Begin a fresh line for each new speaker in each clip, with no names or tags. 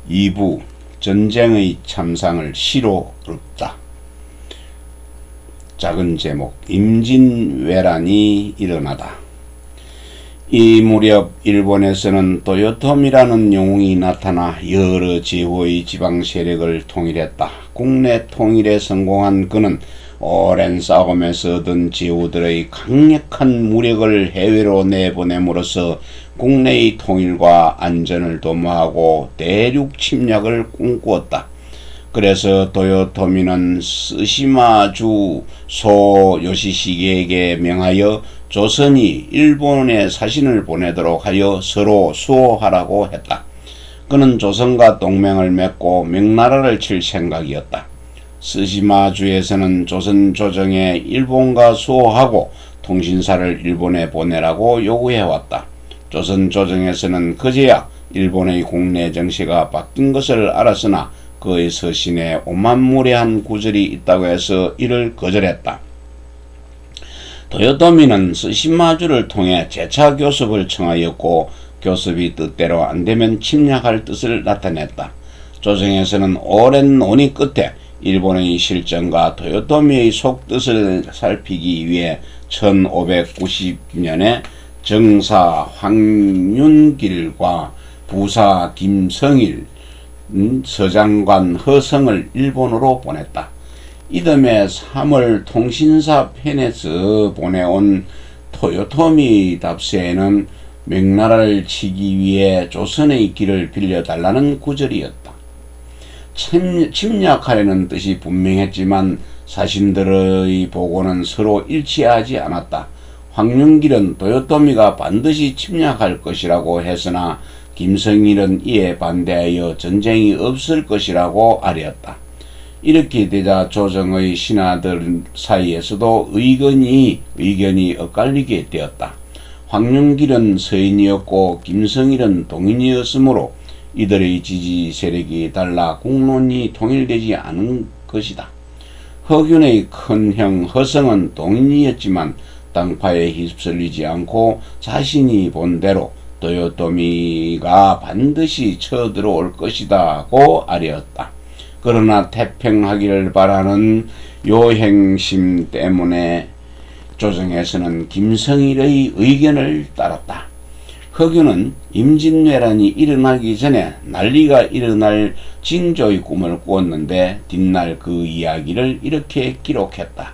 2부 전쟁의 참상을 시로 읊다. 작은 제목 임진왜란이 일어나다. 이 무렵 일본에서는 도요토미라는 영웅이 나타나 여러 지호의 지방 세력을 통일했다. 국내 통일에 성공한 그는 오랜 싸움에서 얻은 지호들의 강력한 무력을 해외로 내보냄으로써 국내의 통일과 안전을 도모하고 대륙 침략을 꿈꾸었다. 그래서 도요토미는 스시마주 소 요시시게에게 명하여 조선이 일본에 사신을 보내도록 하여 서로 수호하라고 했다. 그는 조선과 동맹을 맺고 명나라를 칠 생각이었다. 스시마주에서는 조선 조정에 일본과 수호하고 통신사를 일본에 보내라고 요구해왔다. 조선 조정에서는 그제야 일본의 국내 정세가 바뀐 것을 알았으나 그의 서신에 오만무례한 구절이 있다고 해서 이를 거절했다. 도요토미는 스시마주를 통해 재차 교섭을 청하였고 교섭이 뜻대로 안되면 침략할 뜻을 나타냈다. 조정에서는 오랜 논의 끝에 일본의 실정과 도요토미의 속뜻을 살피기 위해 1590년에 정사 황윤길과 부사 김성일, 서장관 허성을 일본으로 보냈다. 이듬해 3월 통신사 편에서 보내온 도요토미 답세에는 명나라를 치기 위해 조선의 길을 빌려달라는 구절이었다. 침략하려는 뜻이 분명했지만 사신들의 보고는 서로 일치하지 않았다. 황윤길은 도요토미가 반드시 침략할 것이라고 했으나 김성일은 이에 반대하여 전쟁이 없을 것이라고 아뢰었다. 이렇게 되자 조정의 신하들 사이에서도 의견이 엇갈리게 되었다. 황윤길은 서인이었고 김성일은 동인이었으므로 이들의 지지 세력이 달라 국론이 통일되지 않은 것이다. 허균의 큰형 허성은 동인이었지만 당파에 휩쓸리지 않고 자신이 본대로 도요토미가 반드시 쳐들어올 것이다고 아뢰었다. 그러나 태평하기를 바라는 요행심 때문에 조정에서는 김성일의 의견을 따랐다. 허균은 임진왜란이 일어나기 전에 난리가 일어날 징조의 꿈을 꾸었는데 뒷날 그 이야기를 이렇게 기록했다.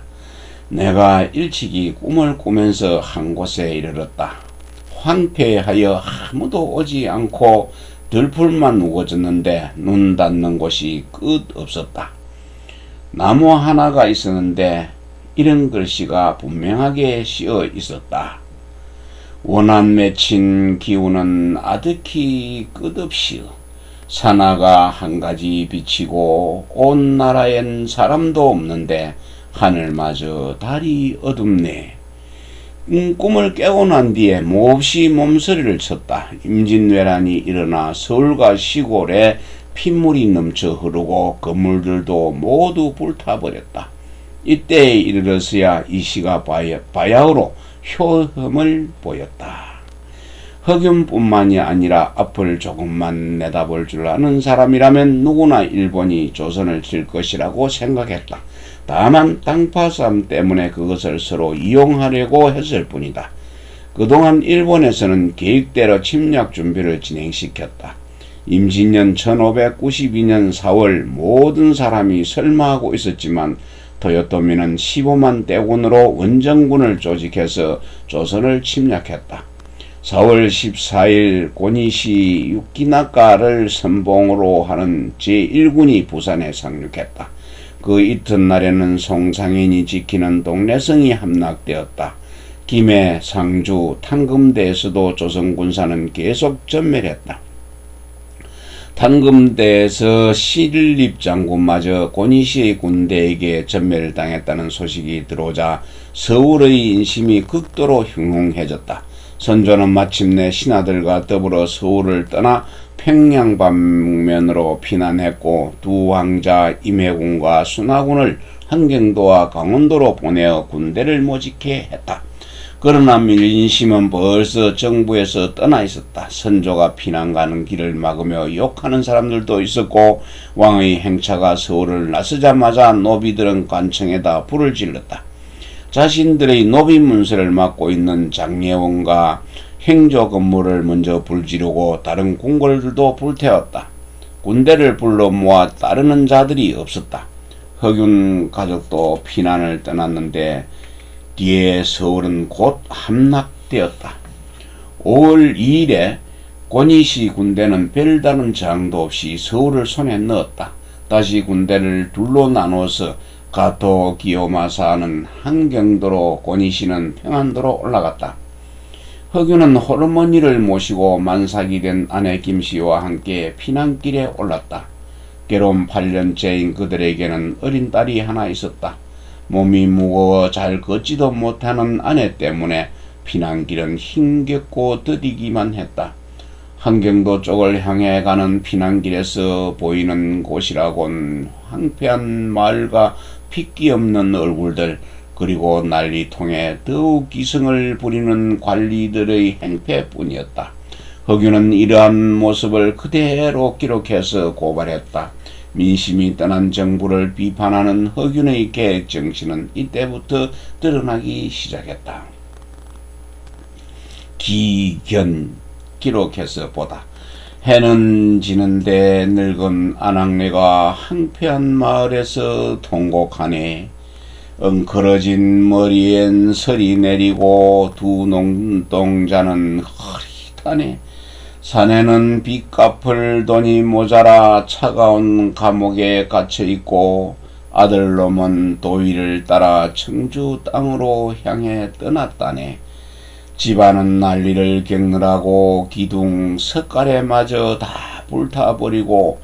내가 일찍이 꿈을 꾸면서 한 곳에 이르렀다. 황폐하여 아무도 오지 않고 들풀만 우거졌는데 눈 닿는 곳이 끝 없었다. 나무 하나가 있었는데 이런 글씨가 분명하게 씌어 있었다. 원한 맺힌 기운은 아득히 끝없이요. 산하가 한 가지 비치고 온 나라엔 사람도 없는데 하늘마저 달이 어둡네. 꿈을 깨고 난 뒤에 몹시 몸서리를 쳤다. 임진왜란이 일어나 서울과 시골에 핏물이 넘쳐 흐르고 건물들도 모두 불타버렸다. 이때에 이르러서야 이 시가 바야흐로 효험을 보였다. 허균뿐만이 아니라 앞을 조금만 내다볼 줄 아는 사람이라면 누구나 일본이 조선을 칠 것이라고 생각했다. 다만 당파 싸움 때문에 그것을 서로 이용하려고 했을 뿐이다. 그동안 일본에서는 계획대로 침략 준비를 진행시켰다. 임진년 1592년 4월 모든 사람이 설마하고 있었지만 도요토미는 15만 대군으로 원정군을 조직해서 조선을 침략했다. 4월 14일 고니시 유키나가를 선봉으로 하는 제1군이 부산에 상륙했다. 그 이튿날에는 송상인이 지키는 동래성이 함락되었다. 김해, 상주, 탄금대에서도 조선군사는 계속 전멸했다. 탄금대에서 신립장군마저 고니시의 군대에게 전멸당했다는 소식이 들어오자 서울의 인심이 극도로 흉흉해졌다. 선조는 마침내 신하들과 더불어 서울을 떠나 평양 방면으로 피난했고 두 왕자 임해군과 순하군을 한경도와 강원도로 보내어 군대를 모집해 했다. 그러나 민심은 벌써 정부에서 떠나 있었다. 선조가 피난 가는 길을 막으며 욕하는 사람들도 있었고 왕의 행차가 서울을 나서자마자 노비들은 관청에다 불을 질렀다. 자신들의 노비 문서를 맡고 있는 장례원과 행조 건물을 먼저 불지르고 다른 궁궐들도 불태웠다. 군대를 불러 모아 따르는 자들이 없었다. 허균 가족도 피난을 떠났는데 뒤에 서울은 곧 함락되었다. 5월 2일에 권희시 군대는 별다른 저항도 없이 서울을 손에 넣었다. 다시 군대를 둘로 나누어서 가토 기요마사는 한경도로 권희시는 평안도로 올라갔다. 허균은 호르머니를 모시고 만삭이 된 아내 김씨와 함께 피난길에 올랐다. 결혼 8년째인 그들에게는 어린 딸이 하나 있었다. 몸이 무거워 잘 걷지도 못하는 아내 때문에 피난길은 힘겹고 더디기만 했다. 한경도 쪽을 향해 가는 피난길에서 보이는 곳이라곤 황폐한 마을과 핏기 없는 얼굴들, 그리고 난리통에 더욱 기승을 부리는 관리들의 행패뿐이었다. 허균은 이러한 모습을 그대로 기록해서 고발했다. 민심이 떠난 정부를 비판하는 허균의 계획 정신은 이때부터 드러나기 시작했다. 기견 기록해서 보다. 해는 지는데 늙은 아낙네가 황폐한 마을에서 통곡하네. 엉클어진 머리엔 설이 내리고 두 눈동자는 흐릿하네. 사내는 빚 갚을 돈이 모자라 차가운 감옥에 갇혀있고 아들놈은 도위를 따라 청주 땅으로 향해 떠났다네. 집안은 난리를 겪느라고 기둥 석가래마저 다 불타버리고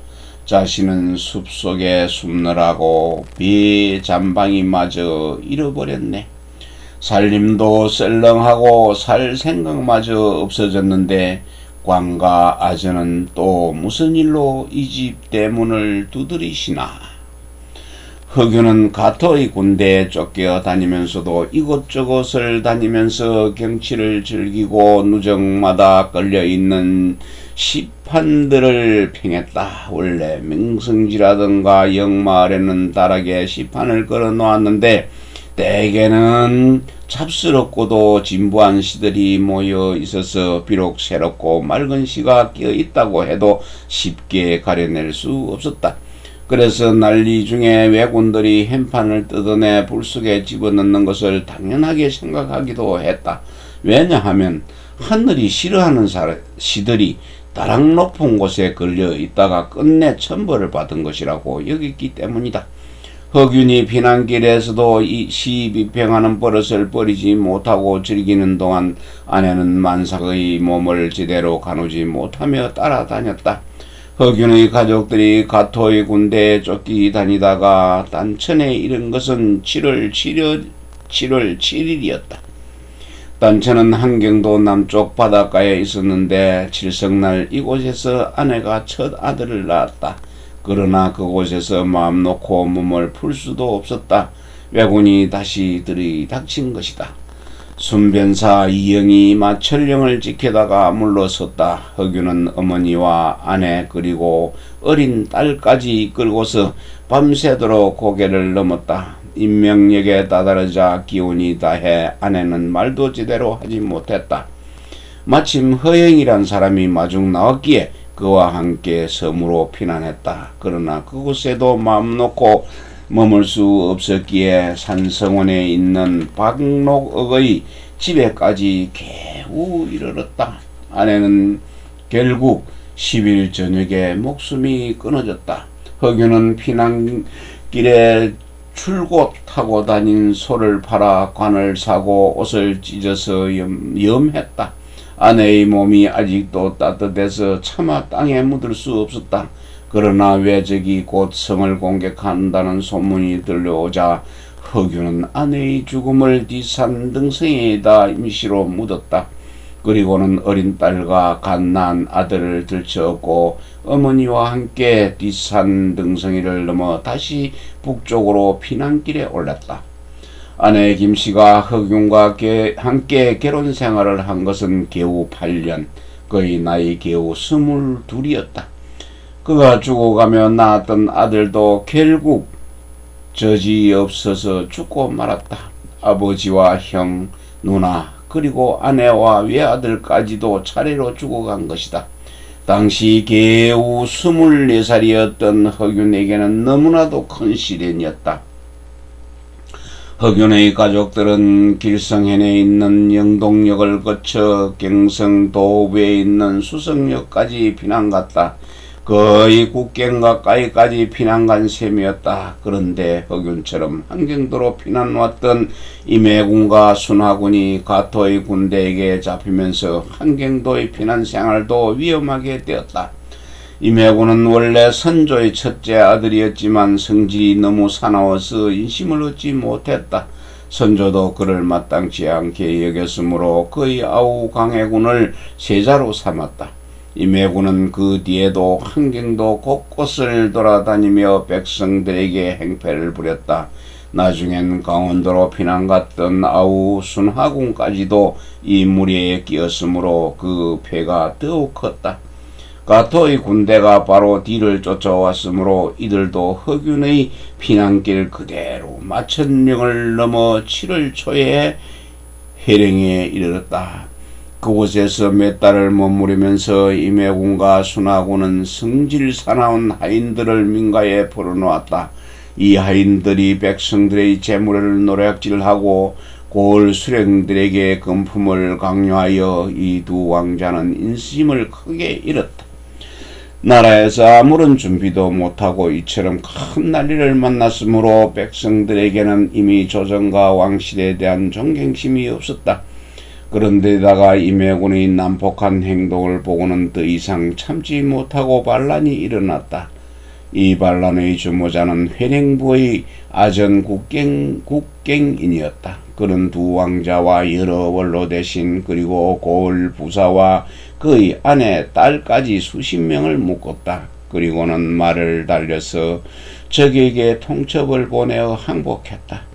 자신은 숲속에 숨느라고 비 잠방이마저 잃어버렸네. 살림도 썰렁하고 살 생각마저 없어졌는데 광과 아저는 또 무슨 일로 이 집 대문을 두드리시나. 허균은 가토의 군대에 쫓겨 다니면서도 이곳저곳을 다니면서 경치를 즐기고 누적마다 걸려있는 시판들을 평했다. 원래 명성지라든가 영마을에는 다락에 시판을 걸어 놓았는데 대개는 찹스럽고도 진부한 시들이 모여 있어서 비록 새롭고 맑은 시가 끼어 있다고 해도 쉽게 가려낼 수 없었다. 그래서 난리 중에 왜군들이 햄판을 뜯어내 불 속에 집어넣는 것을 당연하게 생각하기도 했다. 왜냐하면 하늘이 싫어하는 시들이 다락 높은 곳에 걸려 있다가 끝내 천벌을 받은 것이라고 여겼기 때문이다. 허균이 피난길에서도 이 시비평하는 버릇을 버리지 못하고 즐기는 동안 아내는 만삭의 몸을 제대로 가누지 못하며 따라다녔다. 허균의 가족들이 가토의 군대에 쫓기 다니다가 단천에 이른 것은 7월 7일이었다. 단천은 한경도 남쪽 바닷가에 있었는데 칠성날 이곳에서 아내가 첫 아들을 낳았다. 그러나 그곳에서 마음 놓고 몸을 풀 수도 없었다. 왜군이 다시 들이닥친 것이다. 순변사 이영이 마철령을 지켜다가 물러섰다. 허균은 어머니와 아내 그리고 어린 딸까지 끌고서 밤새도록 고개를 넘었다. 인명력에 다다르자 기운이 다해 아내는 말도 제대로 하지 못했다. 마침 허영이란 사람이 마중 나왔기에 그와 함께 섬으로 피난했다. 그러나 그곳에도 마음 놓고 머물 수 없었기에 산성원에 있는 박록의 집에까지 겨우 이르렀다. 아내는 결국 10일 저녁에 목숨이 끊어졌다. 허균은 피난길에 출고 타고 다닌 소를 팔아 관을 사고 옷을 찢어서 염했다. 아내의 몸이 아직도 따뜻해서 차마 땅에 묻을 수 없었다. 그러나 외적이 곧 성을 공격한다는 소문이 들려오자 허균은 아내의 죽음을 뒷산 등성에다 임시로 묻었다. 그리고는 어린 딸과 갓난 아들을 들쳐업고 어머니와 함께 뒷산 등성이를 넘어 다시 북쪽으로 피난길에 올랐다. 아내 김씨가 허균과 함께 결혼 생활을 한 것은 겨우 8년, 그의 나이 겨우 22이었다. 그가 죽어가며 낳았던 아들도 결국 저지없어서 죽고 말았다. 아버지와 형, 누나, 그리고 아내와 외아들까지도 차례로 죽어간 것이다. 당시 겨우 24살이었던 허균에게는 너무나도 큰 시련이었다. 허균의 가족들은 길성현에 있는 영동역을 거쳐 경성 도읍에 있는 수성역까지 피난 갔다. 거의 국경 가까이까지 피난간 셈이었다. 그런데 허균처럼 한경도로 피난 왔던 임해군과 순하군이 가토의 군대에게 잡히면서 한경도의 피난 생활도 위험하게 되었다. 임해군은 원래 선조의 첫째 아들이었지만 성질이 너무 사나워서 인심을 얻지 못했다. 선조도 그를 마땅치 않게 여겼으므로 그의 아우 강해군을 세자로 삼았다. 임해군은 그 뒤에도 한경도 곳곳을 돌아다니며 백성들에게 행패를 부렸다. 나중엔 강원도로 피난갔던 아우 순하군까지도 이 무리에 끼었으므로 그 패가 더욱 컸다. 가토의 군대가 바로 뒤를 쫓아왔으므로 이들도 허균의 피난길 그대로 마천령을 넘어 7월 초에 회령에 이르렀다. 그곳에서 몇 달을 머무르면서 임해군과 순하군은 성질 사나운 하인들을 민가에 풀어놓았다. 이 하인들이 백성들의 재물을 노략질하고 고을 수령들에게 금품을 강요하여 이 두 왕자는 인심을 크게 잃었다. 나라에서 아무런 준비도 못하고 이처럼 큰 난리를 만났으므로 백성들에게는 이미 조정과 왕실에 대한 존경심이 없었다. 그런데다가 임해군의 난폭한 행동을 보고는 더 이상 참지 못하고 반란이 일어났다. 이 반란의 주모자는 회령부의 아전 국갱인이었다. 그는 두 왕자와 여러 원로 대신 그리고 고을 부사와 그의 아내, 딸까지 수십 명을 묶었다. 그리고는 말을 달려서 적에게 통첩을 보내어 항복했다.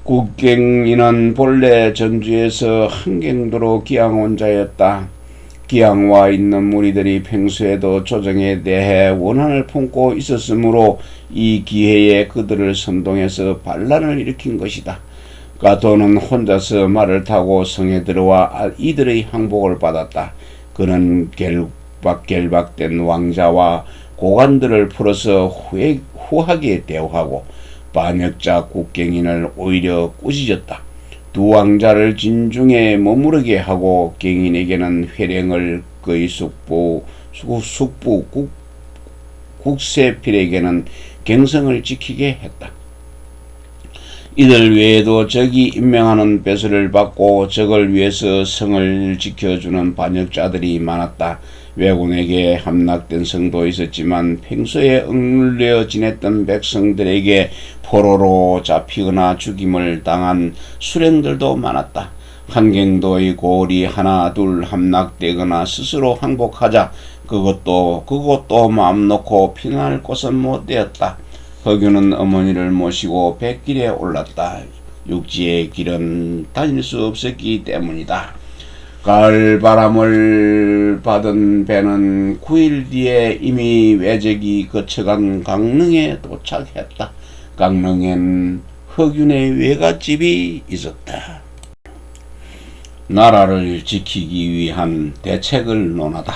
국갱인은 본래 전주에서 한경도로 기양온 자였다. 기양와 있는 무리들이 평소에도 조정에 대해 원한을 품고 있었으므로 이 기회에 그들을 선동해서 반란을 일으킨 것이다. 가토는 혼자서 말을 타고 성에 들어와 이들의 항복을 받았다. 그는 결박된 왕자와 고관들을 풀어서 후하게 대우하고 반역자 국갱인을 오히려 꾸짖었다. 두 왕자를 진중에 머무르게 하고 경인에게는 회령을 그의 숙부 국세필에게는 경성을 지키게 했다. 이들 외에도 적이 임명하는 배설을 받고 적을 위해서 성을 지켜주는 반역자들이 많았다. 왜군에게 함락된 성도 있었지만 평소에 억눌려 지냈던 백성들에게 포로로 잡히거나 죽임을 당한 수령들도 많았다. 한경도의 고을이 하나 둘 함락되거나 스스로 항복하자 그것도 마음 놓고 피난할 곳은 못 되었다. 허균은 어머니를 모시고 백길에 올랐다. 육지의 길은 다닐 수 없었기 때문이다. 가을 바람을 받은 배는 9일 뒤에 이미 외적이 거쳐간 강릉에 도착했다. 강릉엔 허균의 외갓집이 있었다. 나라를 지키기 위한 대책을 논하다.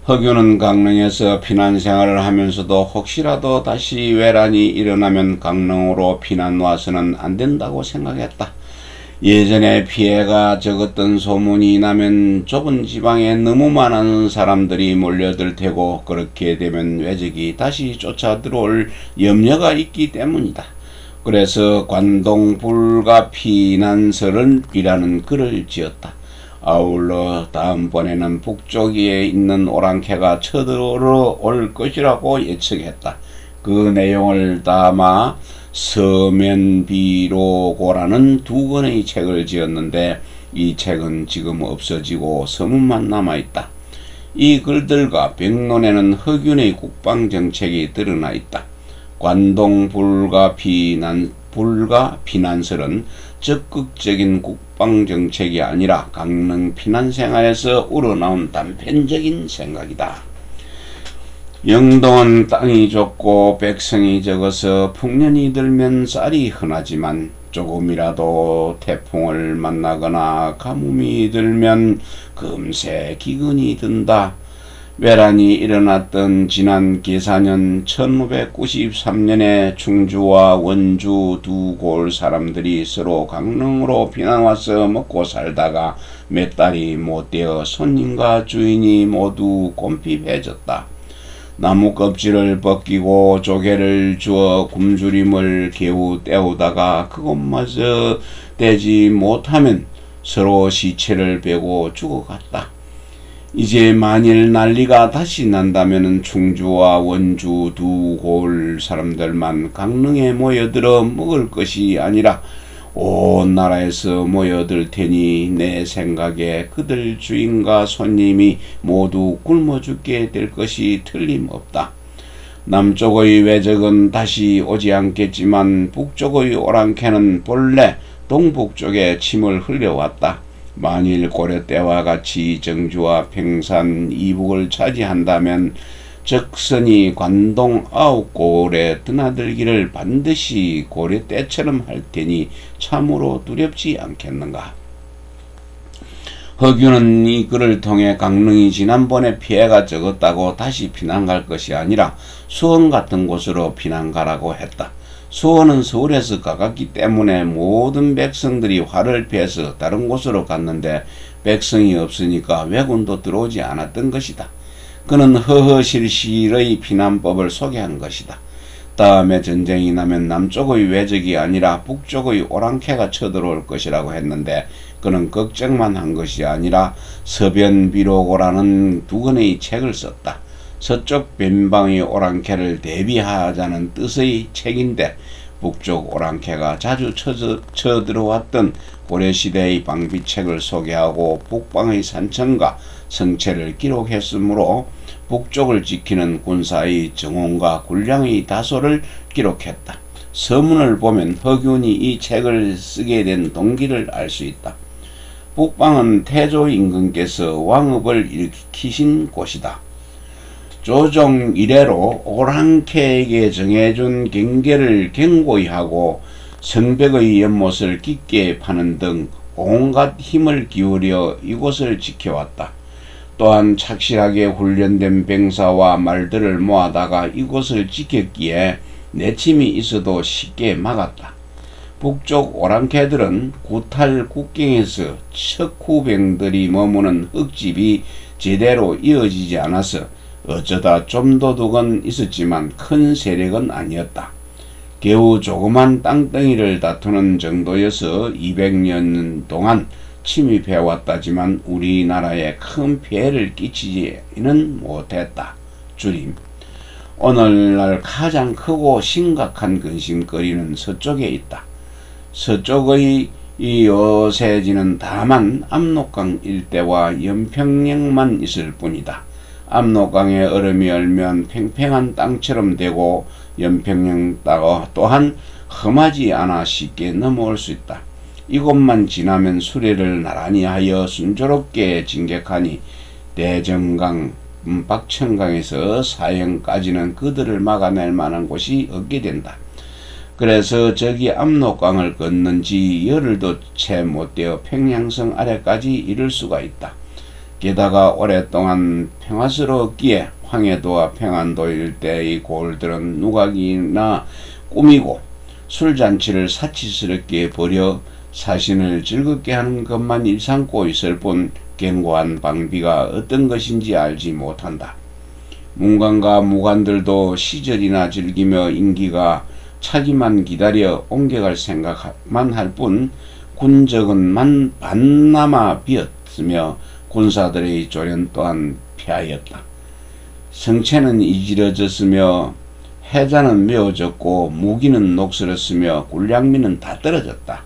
허균은 강릉에서 피난 생활을 하면서도 혹시라도 다시 외란이 일어나면 강릉으로 피난 와서는 안 된다고 생각했다. 예전에 피해가 적었던 소문이 나면 좁은 지방에 너무 많은 사람들이 몰려들 테고 그렇게 되면 외적이 다시 쫓아 들어올 염려가 있기 때문이다. 그래서 관동 불가피난설이라는 글을 지었다. 아울러 다음번에는 북쪽에 있는 오랑캐가 쳐들어올 것이라고 예측했다. 그 내용을 담아 서면비로고라는 2권의 책을 지었는데 이 책은 지금 없어지고 서문만 남아있다. 이 글들과 백론에는 허균의 국방정책이 드러나 있다. 관동 불가피난 불가 피난설은 적극적인 국방정책이 아니라 강릉 피난생활에서 우러나온 단편적인 생각이다. 영동은 땅이 좁고 백성이 적어서 풍년이 들면 쌀이 흔하지만 조금이라도 태풍을 만나거나 가뭄이 들면 금세 기근이 든다. 외란이 일어났던 지난 계사년 1593년에 충주와 원주 두 골 사람들이 서로 강릉으로 피난와서 먹고 살다가 몇 달이 못되어 손님과 주인이 모두 곰핍해졌다. 나무 껍질을 벗기고 조개를 주어 굶주림을 겨우 때우다가 그것마저 떼지 못하면 서로 시체를 베고 죽어갔다. 이제 만일 난리가 다시 난다면 충주와 원주 두 골 사람들만 강릉에 모여들어 먹을 것이 아니라 온 나라에서 모여들 테니 내 생각에 그들 주인과 손님이 모두 굶어 죽게 될 것이 틀림없다. 남쪽의 왜적은 다시 오지 않겠지만 북쪽의 오랑캐는 본래 동북쪽에 침을 흘려왔다. 만일 고려 때와 같이 정주와 평산 이북을 차지한다면 적선이 관동 9골에 드나들기를 반드시 고려 때처럼 할 테니 참으로 두렵지 않겠는가. 허균은 이 글을 통해 강릉이 지난번에 피해가 적었다고 다시 피난갈 것이 아니라 수원 같은 곳으로 피난가라고 했다. 수원은 서울에서 가깝기 때문에 모든 백성들이 화를 피해서 다른 곳으로 갔는데 백성이 없으니까 왜군도 들어오지 않았던 것이다. 그는 허허실실의 피난법을 소개한 것이다. 다음에 전쟁이 나면 남쪽의 왜적이 아니라 북쪽의 오랑캐가 쳐들어올 것이라고 했는데 그는 걱정만 한 것이 아니라 서변비로고라는 두 권의 책을 썼다. 서쪽 변방의 오랑캐를 대비하자는 뜻의 책인데 북쪽 오랑캐가 자주 쳐들어왔던 고려시대의 방비책을 소개하고 북방의 산천과 성체를 기록했으므로 북쪽을 지키는 군사의 정원과 군량의 다소를 기록했다. 서문을 보면 허균이 이 책을 쓰게 된 동기를 알 수 있다. 북방은 태조 임금께서 왕업을 일으키신 곳이다. 조정 이래로 오랑캐에게 정해준 경계를 견고히 하고 성벽의 연못을 깊게 파는 등 온갖 힘을 기울여 이곳을 지켜왔다. 또한 착실하게 훈련된 병사와 말들을 모아다가 이곳을 지켰기에 내침이 있어도 쉽게 막았다. 북쪽 오랑캐들은 구탈 국경에서 척후병들이 머무는 흙집이 제대로 이어지지 않아서 어쩌다 좀 도둑은 있었지만 큰 세력은 아니었다. 겨우 조그만 땅덩이를 다투는 정도여서 200년 동안 침입해왔다지만 우리나라에 큰 피해를 끼치지는 못했다. 줄임. 오늘날 가장 크고 심각한 근심거리는 서쪽에 있다. 서쪽의 이 요새지는 다만 압록강 일대와 연평령만 있을 뿐이다. 압록강의 얼음이 얼면 팽팽한 땅처럼 되고 연평령 또한 험하지 않아 쉽게 넘어올 수 있다. 이곳만 지나면 수레를 나란히 하여 순조롭게 진격하니 대정강, 박천강에서 사형까지는 그들을 막아낼 만한 곳이 없게 된다. 그래서 저기 압록강을 건넌지 열흘도 채 못되어 평양성 아래까지 이를 수가 있다. 게다가 오랫동안 평화스러웠기에 황해도와 평안도 일대의 골들은 누각이나 꾸미고 술잔치를 사치스럽게 벌여 사신을 즐겁게 하는 것만 일삼고 있을 뿐 견고한 방비가 어떤 것인지 알지 못한다. 문관과 무관들도 시절이나 즐기며 임기가 차기만 기다려 옮겨갈 생각만 할 뿐 군적은 반나마 비었으며 군사들의 조련 또한 폐하였다. 성체는 이지러졌으며 해자는 메어졌고 무기는 녹슬었으며 군량미는 다 떨어졌다.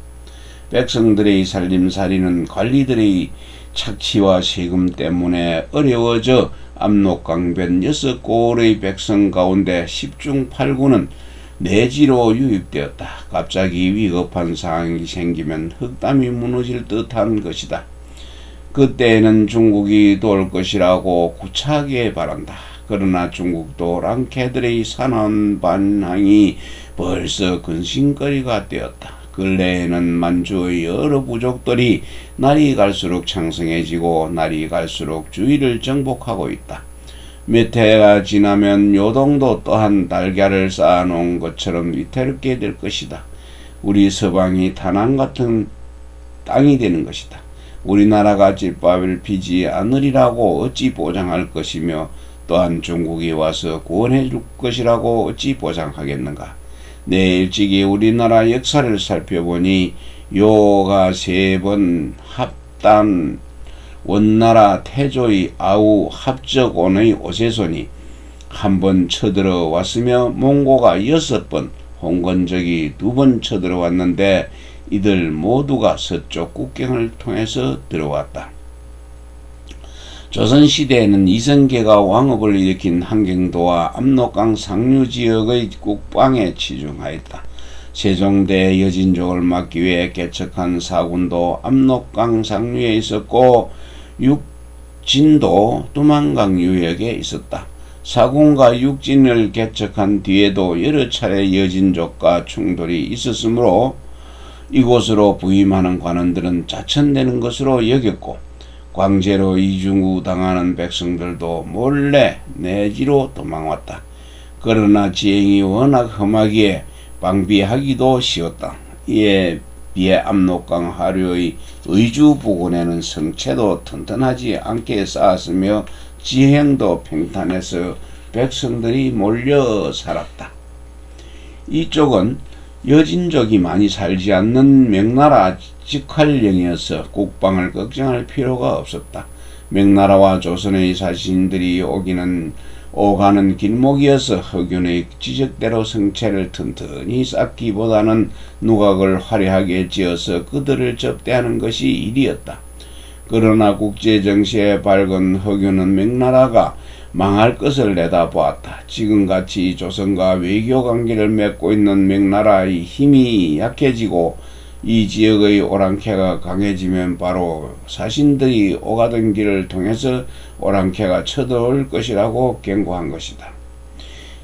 백성들의 살림살이는 관리들의 착취와 세금 때문에 어려워져 압록강변 6골의 백성 가운데 10중 8구는 내지로 유입되었다. 갑자기 위급한 상황이 생기면 흑담이 무너질 듯한 것이다. 그때에는 중국이 도울 것이라고 구차하게 바란다. 그러나 중국도 랑캐들의 사나운 반항이 벌써 근심거리가 되었다. 근래에는 만주의 여러 부족들이 날이 갈수록 창성해지고 날이 갈수록 주위를 정복하고 있다. 몇 해가 지나면 요동도 또한 달걀을 쌓아놓은 것처럼 위태롭게 될 것이다. 우리 서방이 다낭 같은 땅이 되는 것이다. 우리나라가 집밥을 피지 않으리라고 어찌 보장할 것이며 또한 중국이 와서 구원해 줄 것이라고 어찌 보장하겠는가. 내 일찍이 우리나라 역사를 살펴보니 요가 3번 합단 원나라 태조의 아우 합적원의 오세손이 한 번 쳐들어 왔으며 몽고가 6번, 홍건적이 2번 쳐들어 왔는데 이들 모두가 서쪽 국경을 통해서 들어왔다. 조선시대에는 이성계가 왕업을 일으킨 한경도와 압록강 상류 지역의 국방에 치중하였다. 세종대 여진족을 막기 위해 개척한 사군도 압록강 상류에 있었고 육진도 두만강 유역에 있었다. 사군과 육진을 개척한 뒤에도 여러 차례 여진족과 충돌이 있었으므로 이곳으로 부임하는 관원들은 자천되는 것으로 여겼고 광제로 이중 당하는 백성들도 몰래 내지로 도망왔다. 그러나 지행이 워낙 험하기에 방비하기도 쉬웠다. 이에 비해 압록강 하류의 의주 부근에는 성체도 튼튼하지 않게 쌓았으며 지행도 평탄해서 백성들이 몰려 살았다. 이쪽은 여진족이 많이 살지 않는 명나라 직할령이어서 국방을 걱정할 필요가 없었다. 명나라와 조선의 사신들이 오가는 길목이어서 허균의 지적대로 성체를 튼튼히 쌓기보다는 누각을 화려하게 지어서 그들을 접대하는 것이 일이었다. 그러나 국제정세에 밝은 허균은 명나라가 망할 것을 내다보았다. 지금같이 조선과 외교관계를 맺고 있는 명나라의 힘이 약해지고 이 지역의 오랑캐가 강해지면 바로 사신들이 오가던 길을 통해서 오랑캐가 쳐들어올 것이라고 경고한 것이다.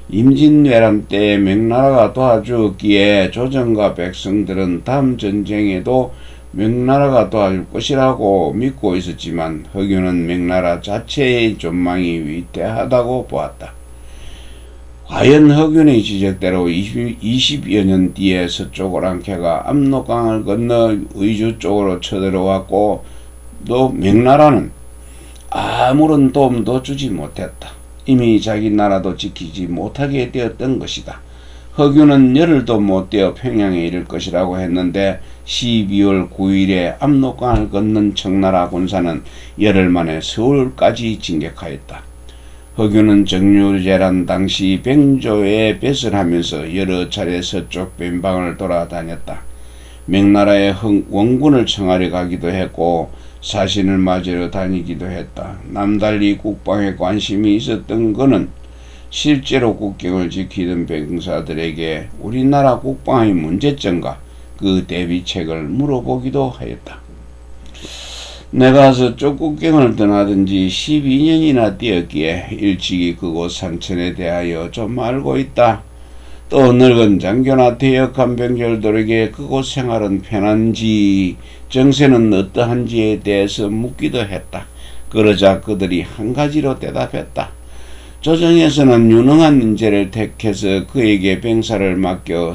임진왜란 때 명나라가 도와주었기에 조정과 백성들은 다음 전쟁에도 명나라가 도와줄 것이라고 믿고 있었지만 허균은 명나라 자체의 전망이 위태하다고 보았다. 과연 허균의 지적대로 20여 년 뒤에 서쪽 오랑캐가 압록강을 건너 의주 쪽으로 쳐들어왔고 또 명나라는 아무런 도움도 주지 못했다. 이미 자기 나라도 지키지 못하게 되었던 것이다. 허균은 열흘도 못 되어 평양에 이를 것이라고 했는데 12월 9일에 압록강을 건넌 청나라 군사는 열흘 만에 서울까지 진격하였다. 허균은 정유재란 당시 병조에 배설하면서 여러 차례 서쪽 변방을 돌아다녔다. 명나라의 원군을 청하러 가기도 했고 사신을 맞으러 다니기도 했다. 남달리 국방에 관심이 있었던 그는 실제로 국경을 지키던 병사들에게 우리나라 국방의 문제점과 그 대비책을 물어보기도 하였다. 내가 서쪽 국경을 떠나든 지 12년이나 되었기에 일찍이 그곳 산천에 대하여 좀 알고 있다. 또 늙은 장교나 퇴역한 병졸들에게 그곳 생활은 편한지 정세는 어떠한지에 대해서 묻기도 했다. 그러자 그들이 한 가지로 대답했다. 조정에서는 유능한 인재를 택해서 그에게 병사를 맡겨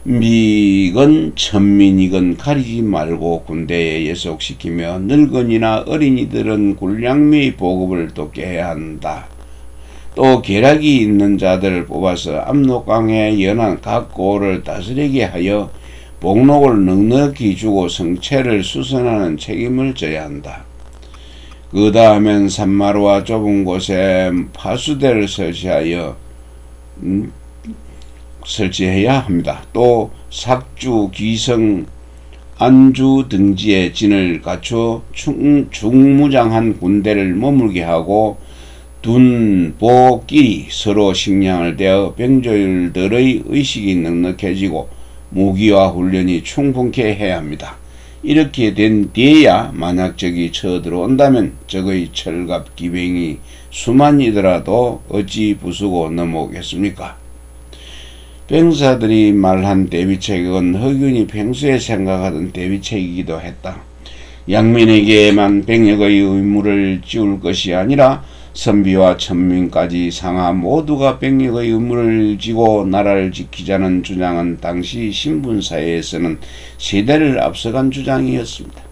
선비건 천민이건 가리지 말고 군대에 예속시키며 늙은이나 어린이들은 군량미 보급을 돕게 해야 한다. 또 계략이 있는 자들을 뽑아서 압록강에 연한 각 고을을 다스리게 하여 복록을 넉넉히 주고 성체를 수선하는 책임을 져야 한다. 그 다음엔 산마루와 좁은 곳에 파수대를 설치해야 합니다. 또 삭주, 기성, 안주 등지에 진을 갖추어 중무장한 군대를 머물게 하고 둔보끼리 서로 식량을 대어 병졸들의 의식이 넉넉해지고 무기와 훈련이 충분케 해야 합니다. 이렇게 된 뒤에야 만약 적이 쳐들어온다면 적의 철갑 기병이 수만이더라도 어찌 부수고 넘어오겠습니까? 병사들이 말한 대비책은 허균이 평소에 생각하던 대비책이기도 했다. 양민에게만 병력의 의무를 지울 것이 아니라 선비와 천민까지 상하 모두가 병력의 의무를 지고 나라를 지키자는 주장은 당시 신분사회에서는 세대를 앞서간 주장이었습니다.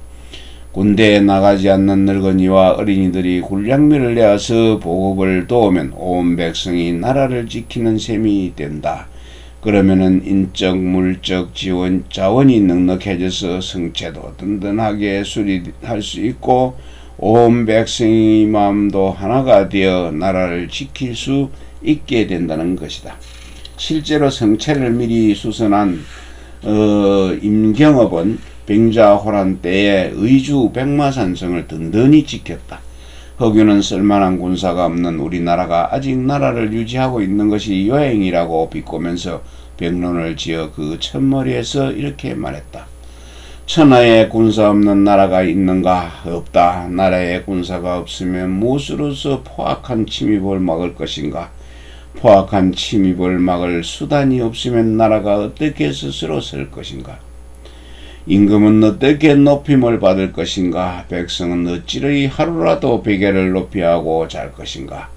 군대에 나가지 않는 늙은이와 어린이들이 군량미를 내어서 보급을 도우면 온 백성이 나라를 지키는 셈이 된다. 그러면은 인적, 물적 자원이 넉넉해져서 성체도 든든하게 수리할 수 있고 온 백성의 마음도 하나가 되어 나라를 지킬 수 있게 된다는 것이다. 실제로 성체를 미리 수선한 임경업은 병자호란 때에 의주 백마산성을 든든히 지켰다. 허균은 쓸만한 군사가 없는 우리나라가 아직 나라를 유지하고 있는 것이 요행이라고 비꼬면서 병론을 지어 그 첫머리에서 이렇게 말했다. 천하에 군사 없는 나라가 있는가? 없다. 나라에 군사가 없으면 무엇으로서 포악한 침입을 막을 것인가? 포악한 침입을 막을 수단이 없으면 나라가 어떻게 스스로 설 것인가? 임금은 어떻게 높임을 받을 것인가? 백성은 어찌러이 하루라도 베개를 높이 하고 잘 것인가?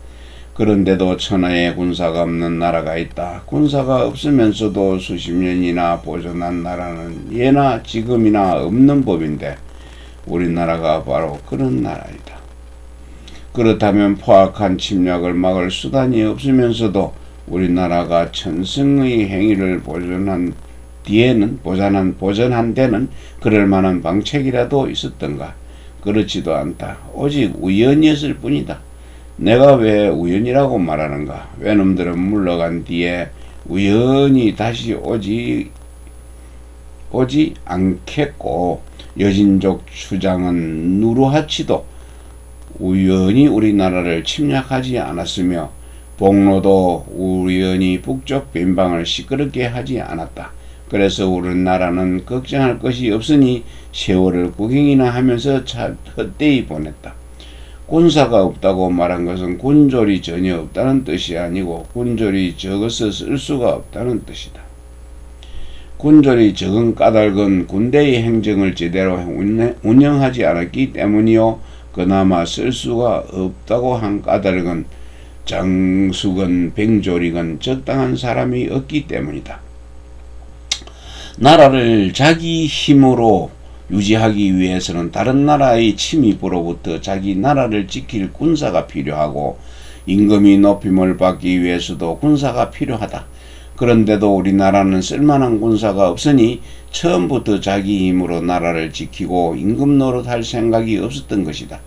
그런데도 천하에 군사가 없는 나라가 있다. 군사가 없으면서도 수십 년이나 보존한 나라는 예나 지금이나 없는 법인데 우리나라가 바로 그런 나라이다. 그렇다면 포악한 침략을 막을 수단이 없으면서도 우리나라가 천승의 행위를 보존한 데는 그럴 만한 방책이라도 있었던가? 그렇지도 않다. 오직 우연이었을 뿐이다. 내가 왜 우연이라고 말하는가? 외놈들은 물러간 뒤에 우연히 다시 오지 않겠고 여진족 추장은 누르하치도 우연히 우리나라를 침략하지 않았으며 복로도 우연히 북쪽 변방을 시끄럽게 하지 않았다. 그래서 우리나라는 걱정할 것이 없으니 세월을 구경이나 하면서 헛되이 보냈다. 군사가 없다고 말한 것은 군졸이 전혀 없다는 뜻이 아니고 군졸이 적어서 쓸 수가 없다는 뜻이다. 군졸이 적은 까닭은 군대의 행정을 제대로 운영하지 않았기 때문이요. 그나마 쓸 수가 없다고 한 까닭은 장수건 병졸이건 적당한 사람이 없기 때문이다. 나라를 자기 힘으로 유지하기 위해서는 다른 나라의 침입으로부터 자기 나라를 지킬 군사가 필요하고 임금이 높임을 받기 위해서도 군사가 필요하다. 그런데도 우리나라는 쓸만한 군사가 없으니 처음부터 자기 힘으로 나라를 지키고 임금 노릇할 생각이 없었던 것이다.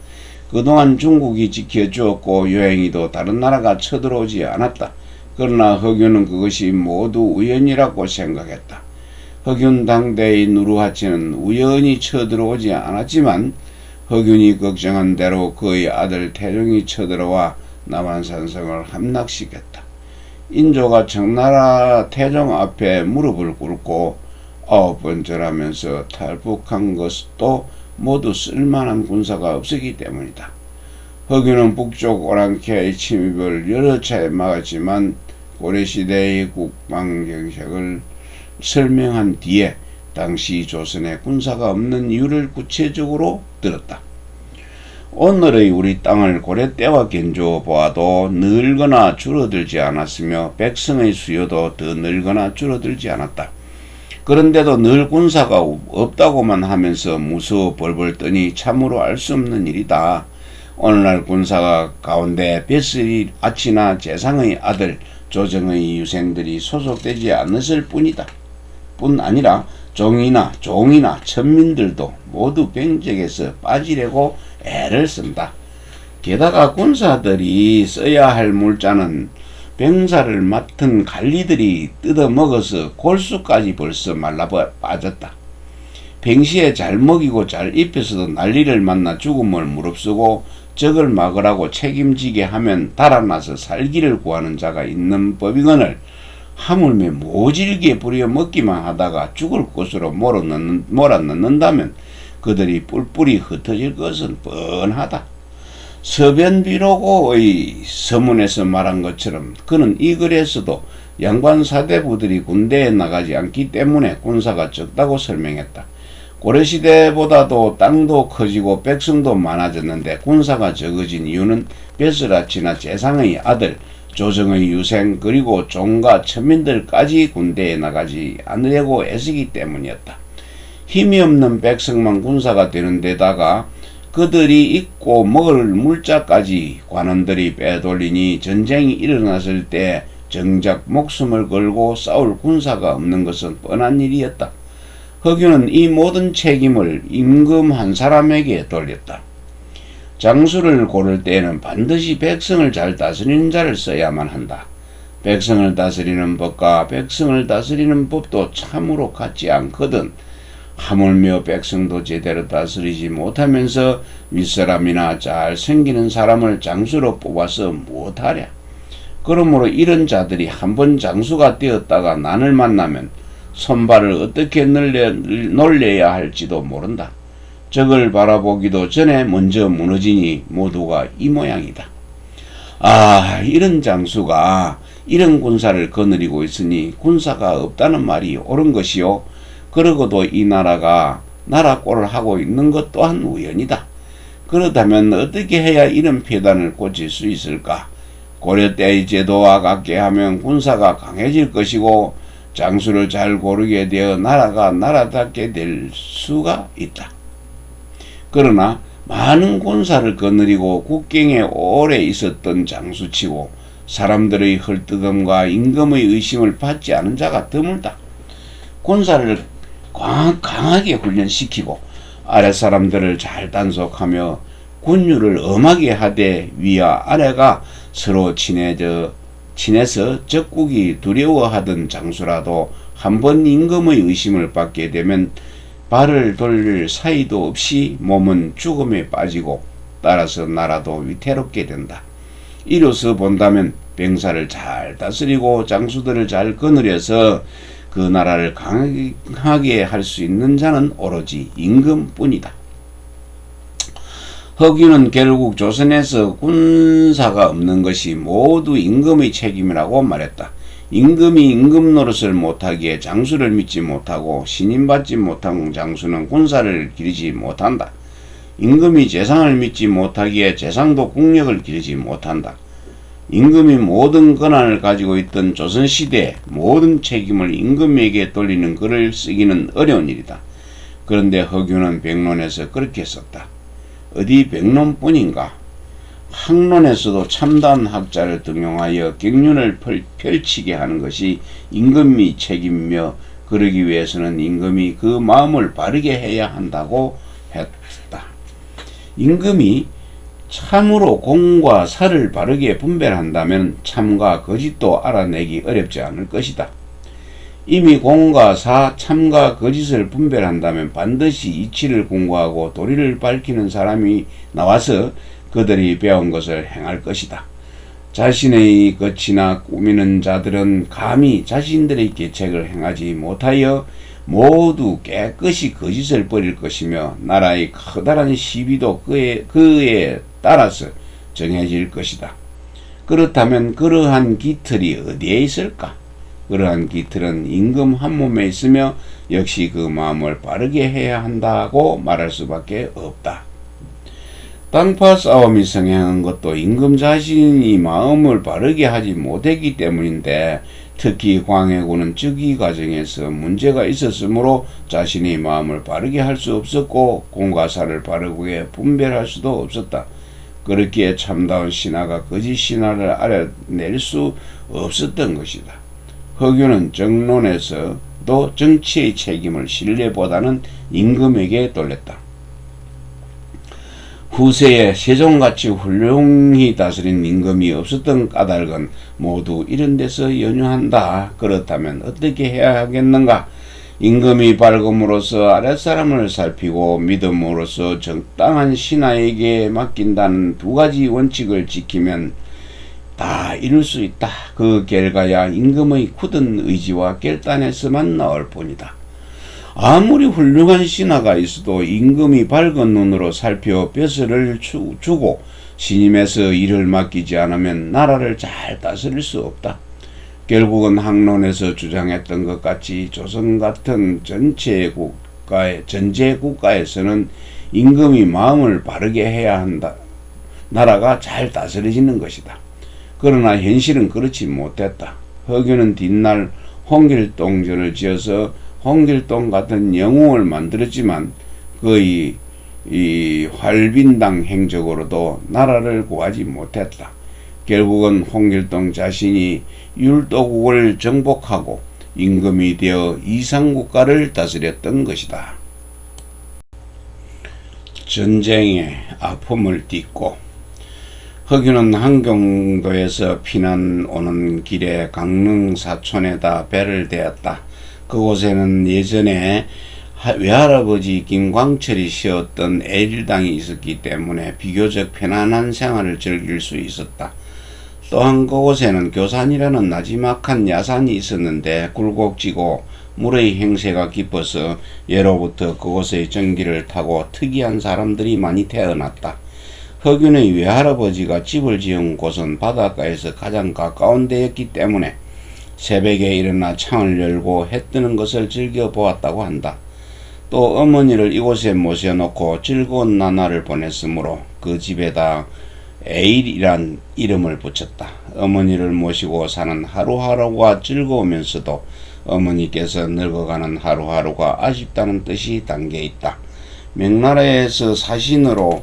그동안 중국이 지켜주었고 요행이도 다른 나라가 쳐들어오지 않았다. 그러나 허균은 그것이 모두 우연이라고 생각했다. 허균 당대의 누르하치는 우연히 쳐들어오지 않았지만 허균이 걱정한 대로 그의 아들 태종이 쳐들어와 남한산성을 함락시켰다. 인조가 청나라 태종 앞에 무릎을 꿇고 9번 절하면서 탈북한 것도 모두 쓸만한 군사가 없었기 때문이다. 허균은 북쪽 오랑캐의 침입을 여러 차례 막았지만 고려시대의 국방정책을 설명한 뒤에 당시 조선에 군사가 없는 이유를 구체적으로 들었다. 오늘의 우리 땅을 고려 때와 견주어 보아도 늘거나 줄어들지 않았으며 백성의 수요도 더 늘거나 줄어들지 않았다. 그런데도 늘 군사가 없다고만 하면서 무서워 벌벌 떠니 참으로 알 수 없는 일이다. 오늘날 군사가 가운데 뱃슬이 아치나 재상의 아들 조정의 유생들이 소속되지 않았을 뿐이다. 뿐 아니라 종이나 천민들도 모두 병적에서 빠지려고 애를 쓴다. 게다가 군사들이 써야 할 물자는 병사를 맡은 관리들이 뜯어먹어서 골수까지 벌써 말라 빠졌다. 병시에 잘 먹이고 잘 입혀서도 난리를 만나 죽음을 무릅쓰고 적을 막으라고 책임지게 하면 달아나서 살기를 구하는 자가 있는 법이거늘 하물며 모질게 부려먹기만 하다가 죽을 곳으로 몰아넣는다면 그들이 뿔뿔이 흩어질 것은 뻔하다. 서변비로고의 서문에서 말한 것처럼 그는 이 글에서도 양반 사대부들이 군대에 나가지 않기 때문에 군사가 적다고 설명했다. 고려시대보다도 땅도 커지고 백성도 많아졌는데 군사가 적어진 이유는 벼슬아치나 재상의 아들 조정의 유생 그리고 종과 천민들까지 군대에 나가지 않으려고 애쓰기 때문이었다. 힘이 없는 백성만 군사가 되는 데다가 그들이 입고 먹을 물자까지 관원들이 빼돌리니 전쟁이 일어났을 때 정작 목숨을 걸고 싸울 군사가 없는 것은 뻔한 일이었다. 허균은 이 모든 책임을 임금 한 사람에게 돌렸다. 장수를 고를 때에는 반드시 백성을 잘 다스리는 자를 써야만 한다. 백성을 다스리는 법과 백성을 다스리는 법도 참으로 같지 않거든. 하물며 백성도 제대로 다스리지 못하면서 윗사람이나 잘생기는 사람을 장수로 뽑아서 못하랴. 그러므로 이런 자들이 한번 장수가 되었다가 난을 만나면 손발을 어떻게 놀려야 할지도 모른다. 적을 바라보기도 전에 먼저 무너지니 모두가 이 모양이다. 아, 이런 장수가 이런 군사를 거느리고 있으니 군사가 없다는 말이 옳은 것이요. 그러고도 이 나라가 나라꼴을 하고 있는 것 또한 우연이다. 그렇다면 어떻게 해야 이런 폐단을 고칠 수 있을까? 고려 때의 제도와 같게 하면 군사가 강해질 것이고 장수를 잘 고르게 되어 나라가 나라답게 될 수가 있다. 그러나 많은 군사를 거느리고 국경에 오래 있었던 장수치고 사람들의 헐뜯음과 임금의 의심을 받지 않은 자가 드물다. 군사를 강하게 훈련시키고 아랫사람들을 잘 단속하며 군율을 엄하게 하되 위와 아래가 서로 친해서 적국이 두려워하던 장수라도 한번 임금의 의심을 받게 되면 발을 돌릴 사이도 없이 몸은 죽음에 빠지고 따라서 나라도 위태롭게 된다. 이로써 본다면 병사를 잘 다스리고 장수들을 잘 거느려서 그 나라를 강하게 할 수 있는 자는 오로지 임금뿐이다. 허균은 결국 조선에서 군사가 없는 것이 모두 임금의 책임이라고 말했다. 임금이 임금 노릇을 못하기에 장수를 믿지 못하고 신임받지 못한 장수는 군사를 기르지 못한다. 임금이 재상을 믿지 못하기에 재상도 국력을 기르지 못한다. 임금이 모든 권한을 가지고 있던 조선시대에 모든 책임을 임금에게 돌리는 글을 쓰기는 어려운 일이다. 그런데 허균은 백론에서 그렇게 썼다. 어디 백론뿐인가? 학론에서도 참다운 학자를 등용하여 경륜을 펼치게 하는 것이 임금의 책임이며 그러기 위해서는 임금이 그 마음을 바르게 해야 한다고 했다. 임금이 참으로 공과 사를 바르게 분별한다면 참과 거짓도 알아내기 어렵지 않을 것이다. 이미 공과 사, 참과 거짓을 분별한다면 반드시 이치를 공고하고 도리를 밝히는 사람이 나와서 그들이 배운 것을 행할 것이다. 자신의 거치나 꾸미는 자들은 감히 자신들의 계책을 행하지 못하여 모두 깨끗이 거짓을 버릴 것이며 나라의 커다란 시비도 그에 따라서 정해질 것이다. 그렇다면 그러한 기틀이 어디에 있을까? 그러한 기틀은 임금 한 몸에 있으며 역시 그 마음을 바르게 해야 한다고 말할 수밖에 없다. 땅파 싸움이 성행한 것도 임금 자신이 마음을 바르게 하지 못했기 때문인데 특히 광해군은 즉위 과정에서 문제가 있었으므로 자신의 마음을 바르게 할 수 없었고 공과 사를 바르게 분별할 수도 없었다. 그렇기에 참다운 신하가 거짓 신하를 알아낼 수 없었던 것이다. 허균은 정론에서도 정치의 책임을 신뢰보다는 임금에게 돌렸다. 후세에 세종같이 훌륭히 다스린 임금이 없었던 까닭은 모두 이런 데서 연유한다. 그렇다면 어떻게 해야 하겠는가? 임금이 밝음으로써 아랫사람을 살피고 믿음으로써 적당한 신하에게 맡긴다는 두 가지 원칙을 지키면 다 이룰 수 있다. 그 결과야 임금의 굳은 의지와 결단에서만 나올 뿐이다. 아무리 훌륭한 신하가 있어도 임금이 밝은 눈으로 살펴 벼슬을 주고 신임해서 일을 맡기지 않으면 나라를 잘 다스릴 수 없다. 결국은 항론에서 주장했던 것 같이 조선 같은 전제 국가에서는 임금이 마음을 바르게 해야 한다. 나라가 잘 다스려지는 것이다. 그러나 현실은 그렇지 못했다. 허균은 뒷날 홍길동전을 지어서 홍길동 같은 영웅을 만들었지만 거의 이 활빈당 행적으로도 나라를 구하지 못했다. 결국은 홍길동 자신이 율도국을 정복하고 임금이 되어 이상국가를 다스렸던 것이다. 전쟁의 아픔을 딛고 허균은 한경도에서 피난 오는 길에 강릉 사촌에다 배를 대었다. 그곳에는 예전에 외할아버지 김광철이 세웠던 애일당이 있었기 때문에 비교적 편안한 생활을 즐길 수 있었다. 또한 그곳에는 교산이라는 나지막한 야산이 있었는데 굴곡지고 물의 행세가 깊어서 예로부터 그곳의 전기를 타고 특이한 사람들이 많이 태어났다. 허균의 외할아버지가 집을 지은 곳은 바닷가에서 가장 가까운 데였기 때문에 새벽에 일어나 창을 열고 해 뜨는 것을 즐겨보았다고 한다. 또 어머니를 이곳에 모셔놓고 즐거운 나날을 보냈으므로 그 집에다 에일이란 이름을 붙였다. 어머니를 모시고 사는 하루하루가 즐거우면서도 어머니께서 늙어가는 하루하루가 아쉽다는 뜻이 담겨있다. 명나라에서 사신으로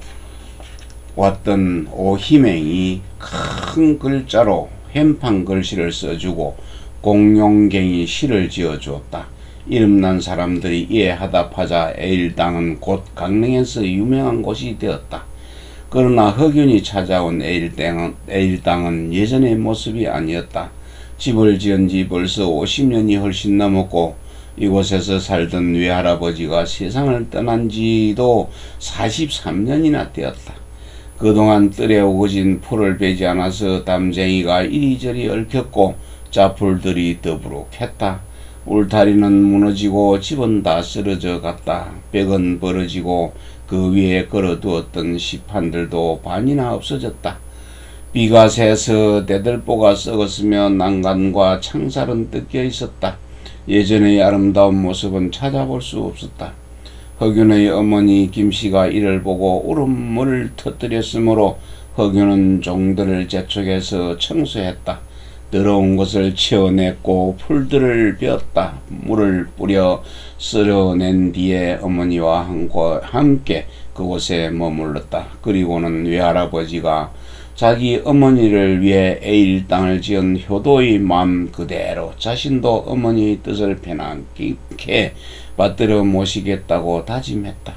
왔던 오희맹이 큰 글자로 현판 글씨를 써주고 공룡갱이 시를 지어주었다. 이름난 사람들이 이에 하답하자 에일당은 곧 강릉에서 유명한 곳이 되었다. 그러나 허균이 찾아온 에일당은 예전의 모습이 아니었다. 집을 지은 지 벌써 50년이 훨씬 넘었고 이곳에서 살던 외할아버지가 세상을 떠난 지도 43년이나 되었다. 그동안 뜰에 우거진 풀을 베지 않아서 담쟁이가 이리저리 얽혔고 자풀들이 더부룩했다. 울타리는 무너지고 집은 다 쓰러져 갔다. 벽은 벌어지고 그 위에 걸어두었던 시판들도 반이나 없어졌다. 비가 새서 대들보가 썩었으며 난간과 창살은 뜯겨 있었다. 예전의 아름다운 모습은 찾아볼 수 없었다. 허균의 어머니 김씨가 이를 보고 울음물을 터뜨렸으므로 허균은 종들을 재촉해서 청소했다. 더러운 것을 치워냈고 풀들을 베었다. 물을 뿌려 쓸어낸 뒤에 어머니와 함께 그곳에 머물렀다. 그리고는 외할아버지가 자기 어머니를 위해 에일 땅을 지은 효도의 마음 그대로 자신도 어머니의 뜻을 편안케 받들어 모시겠다고 다짐했다.